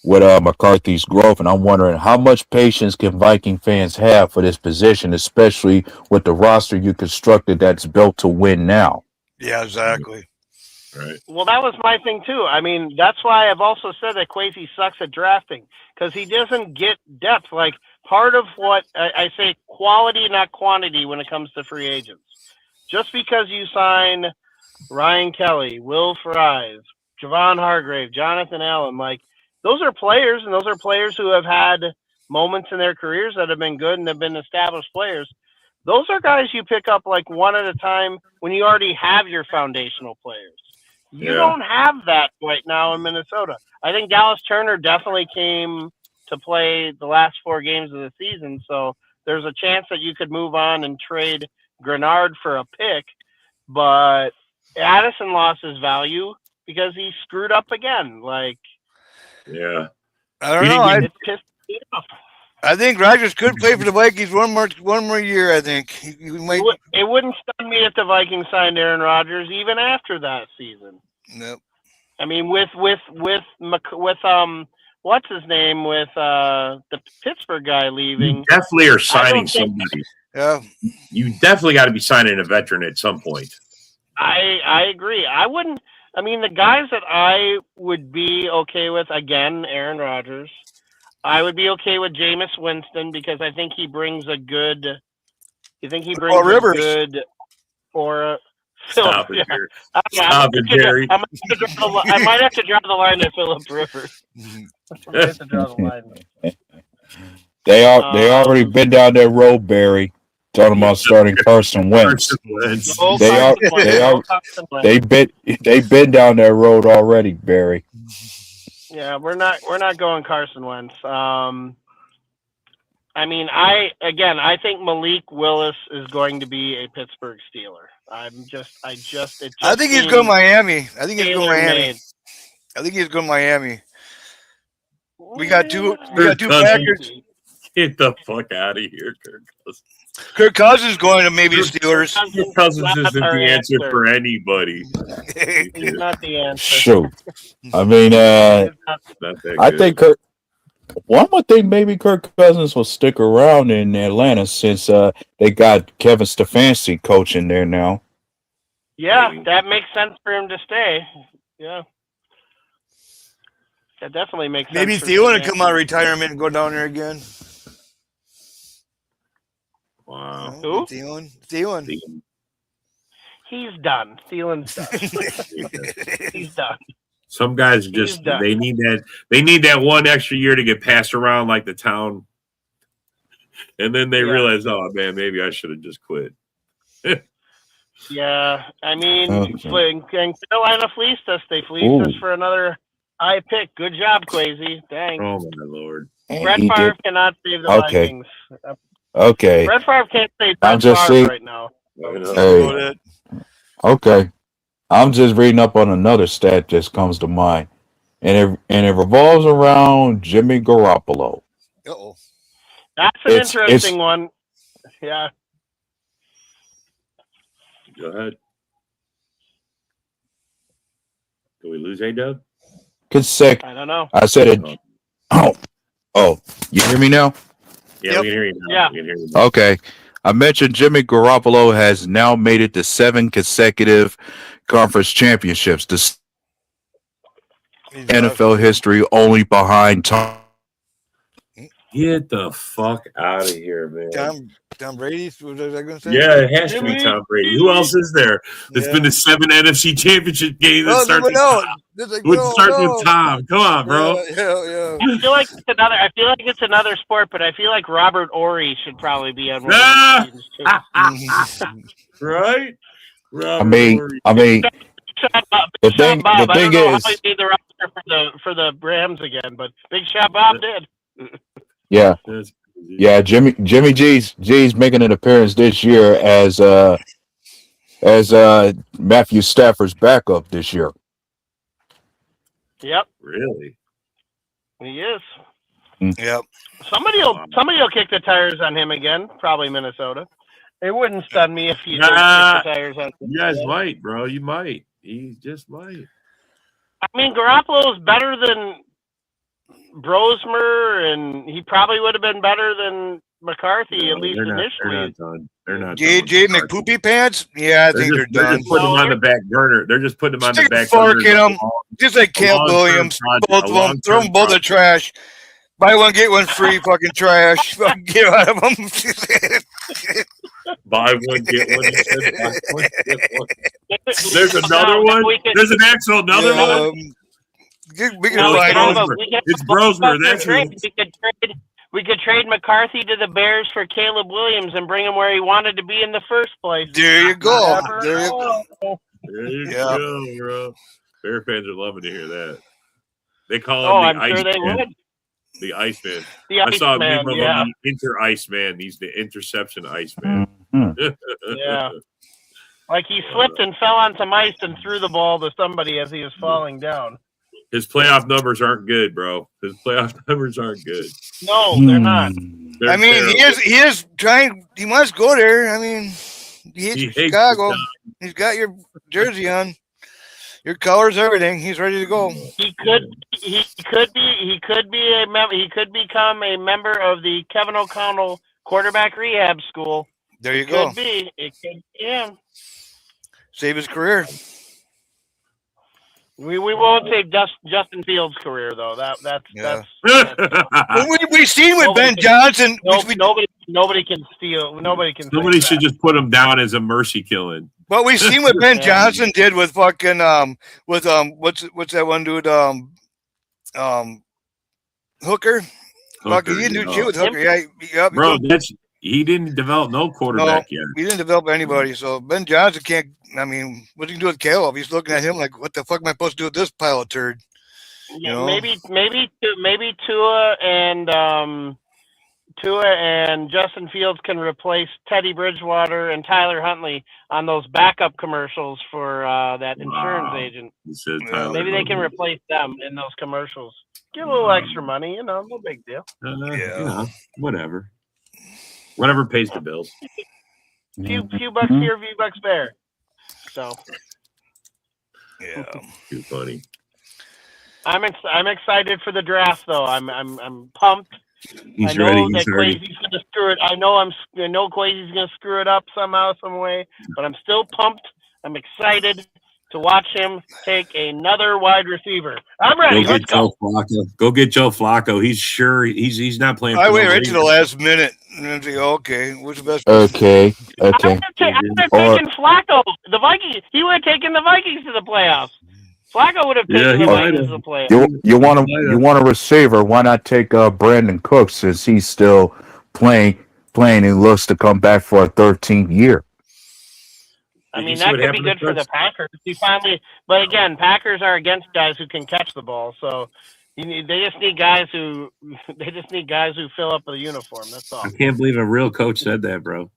McCarthy's growth, and I'm wondering how much patience can Viking fans have for this position, especially with the roster you constructed that's built to win now. Yeah, exactly. Right. Well, that was my thing too. I mean, that's why I've also said that Kwesi sucks at drafting because he doesn't get depth. Like part of what I say, quality, not quantity, when it comes to free agents. Just because you sign Ryan Kelly, Will Fries, Javon Hargrave, Jonathan Allen, like. Those are players, and those are players who have had moments in their careers that have been good and have been established players. Those are guys you pick up like one at a time when you already have your foundational players. You don't have that right now in Minnesota. I think Dallas Turner definitely came to play the last 4 games of the season, so there's a chance that you could move on and trade Grenard for a pick, but Addison lost his value because he screwed up again. Like, yeah, I don't know. I think Rodgers could play for the Vikings one more year. I think he might. It wouldn't stun me if the Vikings signed Aaron Rodgers even after that season. Nope. I mean, with what's his name with the Pittsburgh guy leaving. You definitely are signing somebody. Yeah, you definitely got to be signing a veteran at some point. I agree. I wouldn't. I mean, the guys that I would be okay with, again, Aaron Rodgers. I would be okay with Jameis Winston because I think he brings a good. You think he brings a good aura Stop it, Jerry. Stop it, Jerry. I might have to draw the line at Phillip Rivers. I might have to draw the line. They already been down that road, Barry. Talking about starting Carson Wentz. They've been down that road already, Barry. Yeah, we're not going Carson Wentz. I mean, I think Malik Willis is going to be a Pittsburgh Steeler. I think he's going Miami. I think he's going Miami. We got two Packers. Get the fuck out of here, Kirk Cousins. Kirk Cousins going to maybe Steelers. Kirk Cousins isn't the answer for anybody. He's not the answer. Sure. I mean, I think one more thing, maybe Kirk Cousins will stick around in Atlanta since they got Kevin Stefanski coaching there now. Yeah, that makes sense for him to stay. Yeah. That definitely makes sense. Maybe Thielen to come out of retirement and go down there again. Wow. Who? Thielen. He's done. Thielen's done. He's done. Some guys just they need that one extra year to get passed around like the town, and then they realize, oh man, maybe I should have just quit. Yeah, I mean, Carolina fleeced us. They fleeced us for another high pick. Good job, Quasi. Dang. Oh my lord. Brett Favre cannot save the Vikings. Okay. Brett Favre can't save Brett Favre right now. Hey. Okay. I'm just reading up on another stat just comes to mind. And it revolves around Jimmy Garoppolo. Uh-oh. That's an interesting one. Yeah. Go ahead. Did we lose A-Dub? I don't know. I said it. Oh, you hear me now? Yeah, we can hear you now. Yeah. We can hear you now. Okay. I mentioned Jimmy Garoppolo has now made it to 7 consecutive conference championships. This NFL history only behind Tom. Get the fuck out of here, man. Tom Brady? Was I going to say? Yeah, it has to be Tom Brady. Who else is there? There's been the 7 NFC championship games that starts with Tom. Come on, bro. Yeah. I feel like it's another sport, but I feel like Robert Ory should probably be on one of these teams too. Right? I mean, the thing is, how he made the roster for the Rams again, but Big Shot Bob did. Yeah. Jimmy G's making an appearance this year as Matthew Stafford's backup this year. Yep. Really? He is. Yep. Somebody will kick the tires on him again. Probably Minnesota. It wouldn't stun me if he did kick the tires on him. You guys might, bro. You might. He just might. I mean, Garoppolo is better than Brosmer, and he probably would have been better than McCarthy, at least initially. They're not JJ McPoopy Pants? Yeah, I think they're done. They're just putting him on the back burner. They're just putting him on the back burner. Stick a fork in them, just like Caleb Williams. Both of them. Throw them both in the trash. Buy one, get one free, fucking trash. Get out of them. Buy one, get one. Buy one, get one. There's another one. There's an actual another one. We can fight over. It's Brosmer. That's we could trade McCarthy to the Bears for Caleb Williams and bring him where he wanted to be in the first place. There you go. There you go, bro. Bear fans are loving to hear that. They call him the I'm sure they would. The Iceman. I saw a meme of him, the Inter-Iceman. He's the interception Iceman. Yeah. Like he slipped and fell on some ice and threw the ball to somebody as he was falling down. His playoff numbers aren't good, bro. His playoff numbers aren't good. No, they're not. I mean, terrible. He is trying. He must go there. I mean, he hates Chicago. He's got your jersey on, your colors, everything. He's ready to go. He could become a member of the Kevin O'Connell quarterback rehab school. There you go. Could be. It could. Yeah. Save his career. We won't say Justin Fields' career though. That's we've seen with Ben Johnson. Nobody can steal. Nobody can. Somebody should just put him down as a mercy killing. But we've seen what Ben Johnson did with fucking what's that one dude Hooker. Fucking he didn't do shit with Hooker. Yeah, bro, he didn't develop no quarterback yet. He didn't develop anybody. So Ben Johnson can't. I mean, what do you do with Caleb? He's looking at him like, what the fuck am I supposed to do with this pile of turd? You know? Maybe Tua and Justin Fields can replace Teddy Bridgewater and Tyler Huntley on those backup commercials for that insurance agent. Maybe they can replace them in those commercials. Get a little extra money, no big deal. Whatever. Whatever pays the bills. Few bucks here, few bucks there. So. Yeah. Too funny. I'm excited for the draft, though. I'm pumped. He's ready. That Quasi's gonna screw it. I know Quasi's gonna screw it up somehow, some way, but I'm still pumped. I'm excited to watch him take another wide receiver. I'm ready. Let's go. Go get Joe Flacco. He's not playing. I wait right to the last minute and then say, okay, what's the best? Okay. I would have taken Flacco. The Vikings. He would have taken the Vikings to the playoffs. Flacco would have taken the Vikings to the playoffs. You want a receiver? Why not take Brandon Cooks since he's still playing and looks to come back for a 13th year? I mean, that could be good for the Packers. But again, Packers are against guys who can catch the ball, so they just need guys who fill up the uniform. That's all. I can't believe a real coach said that, bro.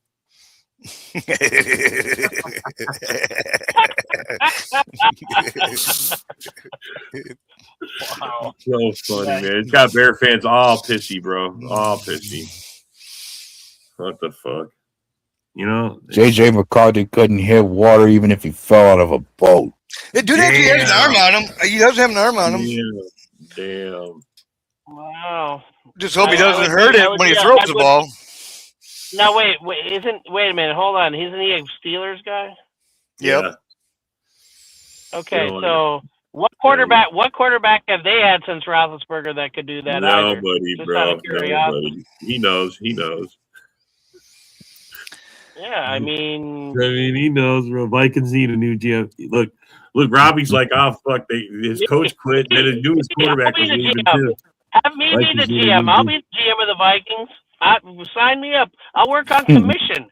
Wow. So funny, man. It's got Bear fans all pissy, bro. All pissy. What the fuck? J.J. McCarthy couldn't hit water even if he fell out of a boat. Dude actually has an arm on him. He does have an arm on him. Yeah. Damn. Wow. Just hope he doesn't hurt it when he throws the ball. Now wait a minute, hold on. Isn't he a Steelers guy? Yep. Yeah. Okay, so what quarterback have they had since Roethlisberger that could do that? Nobody, bro. Nobody. He knows. Yeah, I mean, he knows, bro. Vikings need a new GM. Look, Robbie's like, oh fuck, his coach quit, and then his newest quarterback was leaving too. Have me be the GM. I'll be the GM of the Vikings. Sign me up. I'll work on commission.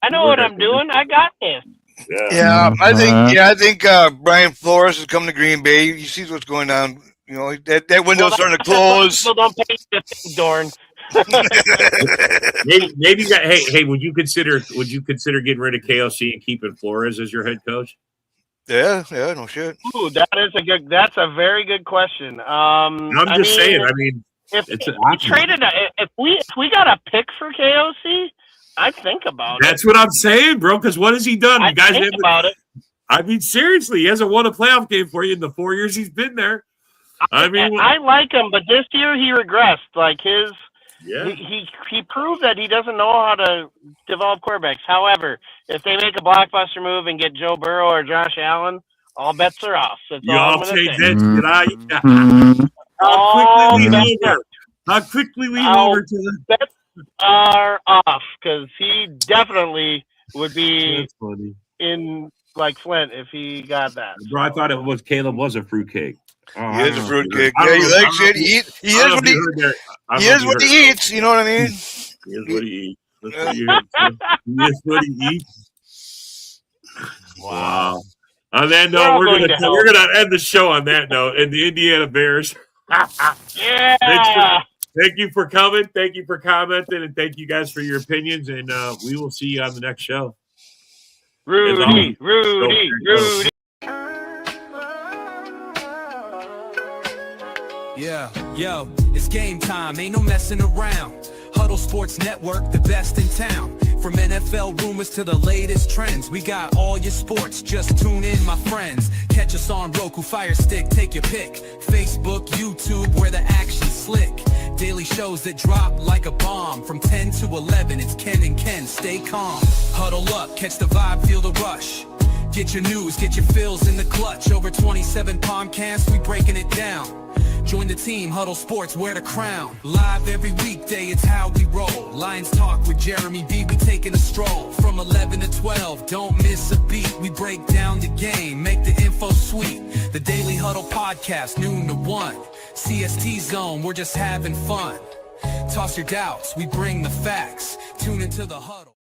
I know what I'm doing. I got this. Yeah, I think Brian Flores is coming to Green Bay. He sees what's going on. That window's starting to close. People don't pay the Dorn. maybe hey, would you consider getting rid of KLC and keeping Flores as your head coach? Yeah, no shit. Ooh, that's a very good question. I'm just saying. I mean, if we got a pick for KOC, I'd think about it. That's what I'm saying, bro. Because what has he done? I'd think about it. I mean, seriously, he hasn't won a playoff game for you in the 4 years he's been there. I like him, but this year he regressed. Like he proved that he doesn't know how to develop quarterbacks. However, if they make a blockbuster move and get Joe Burrow or Josh Allen, all bets are off. That's all I'm going to say. How quickly we over to the bets are off because he definitely would be in like Flint if he got that. Bro, I thought Caleb was a fruitcake. He is a fruitcake. Yeah, he likes it. He is what he eats. You know what I mean? He is what he eats. That's what you heard. He is what he eats. Wow. On that note, we're gonna end the show on that note. And the Indiana Bears. Yeah. Thank you for coming. Thank you for commenting, and thank you guys for your opinions. And we will see you on the next show. Rudy. Yeah, yo, it's game time. Ain't no messing around. Huddle Sports Network, the best in town. From NFL rumors to the latest trends, we got all your sports. Just tune in, my friends. Catch us on Roku, Fire Stick, take your pick. Facebook, YouTube, where the action's slick. Daily shows that drop like a bomb. From 10 to 11, it's Ken and Ken. Stay calm. Huddle up, catch the vibe, feel the rush. Get your news, get your fills in the clutch. Over 27 podcasts, we breaking it down. Join the team, Huddle Sports, wear the crown. Live every weekday, it's how we roll. Lions Talk with Jeremy B, we taking a stroll. From 11 to 12, don't miss a beat. We break down the game, make the info sweet. The Daily Huddle podcast, noon to 1. CST Zone, we're just having fun. Toss your doubts, we bring the facts. Tune into the Huddle.